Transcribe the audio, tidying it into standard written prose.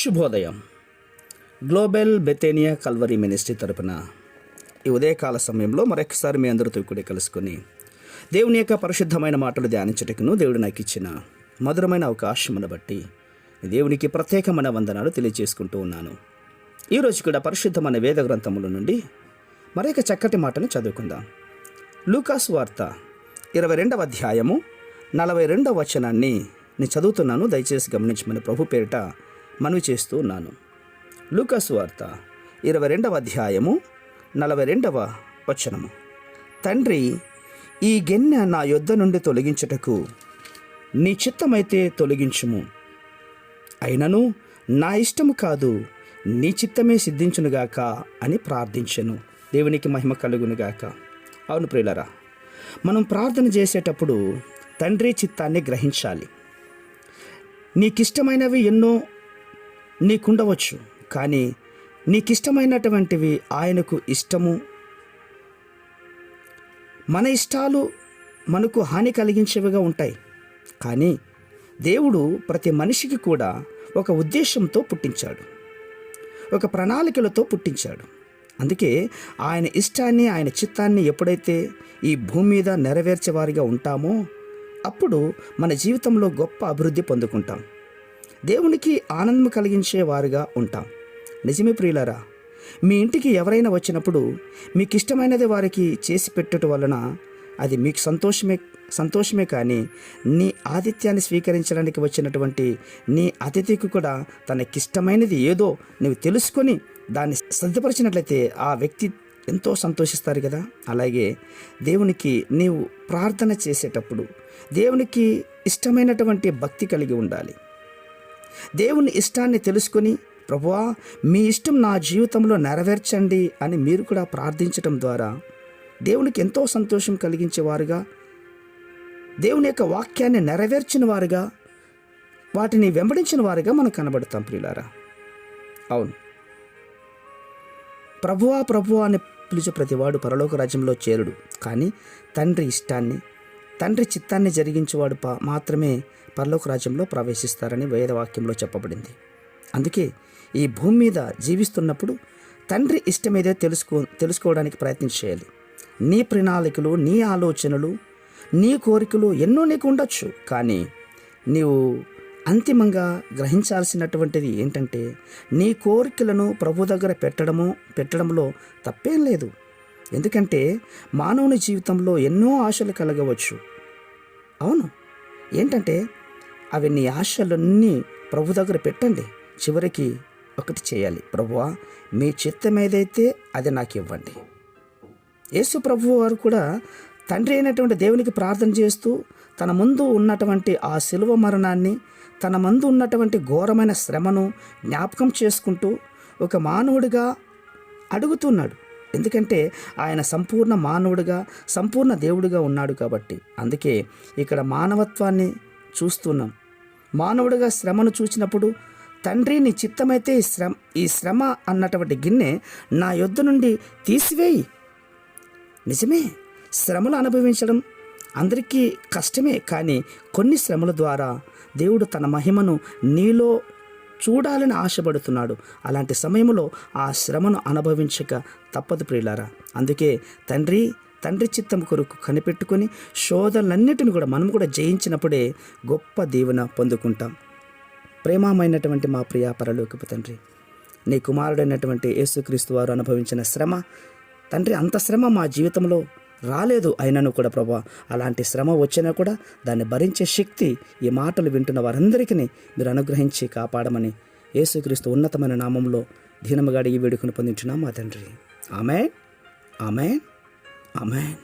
శుభోదయం. Global బెతేనియా Calvary ministry తరపున ఈ ఉదయకాల సమయంలో మరొకసారి మీ అందరితో కూడా కలుసుకొని దేవుని యొక్క పరిశుద్ధమైన మాటలు ధ్యానించటకును దేవుడు నాకు ఇచ్చిన మధురమైన అవకాశమును బట్టి దేవునికి ప్రత్యేకమైన వందనాలు తెలియజేసుకుంటూ ఉన్నాను. ఈరోజు కూడా పరిశుద్ధమైన వేద గ్రంథముల నుండి మరొక చక్కటి మాటను చదువుకుందాం. లూకాసు వార్త 22వ అధ్యాయము 42వ వచనాన్ని నేను చదువుతున్నాను. దయచేసి గమనించమని ప్రభు పేరిట మనవి చేస్తూ ఉన్నాను. లూకాసు వార్త 22వ అధ్యాయము 42వ వచనము. తండ్రి, ఈ గిన్నె నా యొద్ద నుండి తొలగించుటకు నీ చిత్తమైతే తొలగించుము, అయినను నా ఇష్టము కాదు నీ చిత్తమే సిద్ధించునుగాక అని ప్రార్థించెను. దేవునికి మహిమ కలుగునుగాక. అవును ప్రియులరా, మనం ప్రార్థన చేసేటప్పుడు తండ్రి చిత్తాన్ని గ్రహించాలి. నీకిష్టమైనవి ఎన్నో నీకుండవచ్చు, కానీ నీకిష్టమైనటువంటివి ఆయనకు ఇష్టము. మన ఇష్టాలు మనకు హాని కలిగించేవిగా ఉంటాయి, కానీ దేవుడు ప్రతి మనిషికి కూడా ఒక ఉద్దేశంతో పుట్టించాడు, ఒక ప్రణాళికలతో పుట్టించాడు. అందుకే ఆయన ఇష్టాన్ని, ఆయన చిత్తాన్ని ఎప్పుడైతే ఈ భూమి మీద నెరవేర్చేవారిగా ఉంటామో అప్పుడు మన జీవితంలో గొప్ప అభివృద్ధి పొందుకుంటాం, దేవునికి ఆనందం కలిగించే వారుగా ఉంటాం. నిజమే ప్రియులారా, మీ ఇంటికి ఎవరైనా వచ్చినప్పుడు మీకు ఇష్టమైనది వారికి చేసి పెట్టడం వలన అది మీకు సంతోషమే కానీ నీ ఆతిథ్యాన్ని స్వీకరించడానికి వచ్చినటువంటి నీ అతిథికి కూడా తనకిష్టమైనది ఏదో నువ్వు తెలుసుకొని దాన్ని సిద్ధపరిచినట్లయితే ఆ వ్యక్తి ఎంతో సంతోషిస్తారు కదా. అలాగే దేవునికి నీవు ప్రార్థన చేసేటప్పుడు దేవునికి ఇష్టమైనటువంటి భక్తి కలిగి ఉండాలి. దేవుని ఇష్టాన్ని తెలుసుకొని, ప్రభువా మీ ఇష్టం నా జీవితంలో నెరవేర్చండి అని మీరు కూడా ప్రార్థించడం ద్వారా దేవునికి ఎంతో సంతోషం కలిగించేవారుగా, దేవుని యొక్క వాక్యాన్ని నెరవేర్చిన వారుగా, వాటిని వెంబడించిన వారుగా మనం కనబడతాం ప్రియులారా. అవును, ప్రభువా ప్రభువా అని పిలిచే ప్రతివాడు పరలోక రాజ్యంలో చేరుడు, కానీ తండ్రి ఇష్టాన్ని, తండ్రి చిత్తాన్ని జరిగించేవాడు మాత్రమే పరలోక రాజ్యంలో ప్రవేశిస్తారని వేదవాక్యంలో చెప్పబడింది. అందుకే ఈ భూమి మీద జీవిస్తున్నప్పుడు తండ్రి ఇష్టమేదో తెలుసుకోవడానికి ప్రయత్నం చేయాలి. నీ ప్రణాళికలు, నీ ఆలోచనలు, నీ కోరికలు ఎన్నో నీకు ఉండొచ్చు, కానీ నీవు అంతిమంగా గ్రహించాల్సినటువంటిది ఏంటంటే నీ కోరికలను ప్రభు దగ్గర పెట్టడంలో తప్పేం లేదు. ఎందుకంటే మానవుని జీవితంలో ఎన్నో ఆశలు కలగవచ్చు. అవును, ఏంటంటే అవి నీ ఆశలన్నీ ప్రభు దగ్గర పెట్టండి. చివరికి ఒకటి చేయాలి, ప్రభువా మీ చిత్తం ఏదైతే అది నాకు ఇవ్వండి. యేసు ప్రభువు వారు కూడా తండ్రి అయినటువంటి దేవునికి ప్రార్థన చేస్తూ తన ముందు ఉన్నటువంటి ఆ శిలువ మరణాన్ని, తన ముందు ఉన్నటువంటి ఘోరమైన శ్రమను జ్ఞాపకం చేసుకుంటూ ఒక మానవుడిగా అడుగుతున్నాడు. ఎందుకంటే ఆయన సంపూర్ణ మానవుడిగా, సంపూర్ణ దేవుడిగా ఉన్నాడు కాబట్టి. అందుకే ఇక్కడ మానవత్వాన్ని చూస్తున్నాం. మానవుడిగా శ్రమను చూసినప్పుడు తండ్రి నీ చిత్తమైతే ఈ శ్రమ అన్నటువంటి గిన్నె నా యొద్ద నుండి తీసివేయి. నిజమే, శ్రమలు అనుభవించడం అందరికీ కష్టమే, కానీ కొన్ని శ్రమల ద్వారా దేవుడు తన మహిమను నీలో చూడాలని ఆశపడుతున్నాడు. అలాంటి సమయంలో ఆ శ్రమను అనుభవించక తప్పదు ప్రియులారా. అందుకే తండ్రి చిత్తం కొరకు కనిపెట్టుకొని శోధనలన్నిటిని కూడా మనం కూడా జయించినప్పుడే గొప్ప దీవెన పొందుకుంటాం. ప్రేమమైనటువంటి మా ప్రియ పరలోకపు తండ్రి, నీ కుమారుడైనటువంటి యేసుక్రీస్తు వారు అనుభవించిన శ్రమ తండ్రి, అంత శ్రమ మా జీవితంలో రాలేదు. అయినను కూడా ప్రభా, అలాంటి శ్రమ వచ్చినా కూడా దాన్ని భరించే శక్తి ఈ మాటలు వింటున్న వారందరికీ మీరు అనుగ్రహించి కాపాడమని యేసుక్రీస్తు ఉన్నతమైన నామంలో దీనముగా ఈ వేడుకను పొందించున్నాం మా తండ్రి. ఆమేన్, ఆమేన్, ఆమేన్.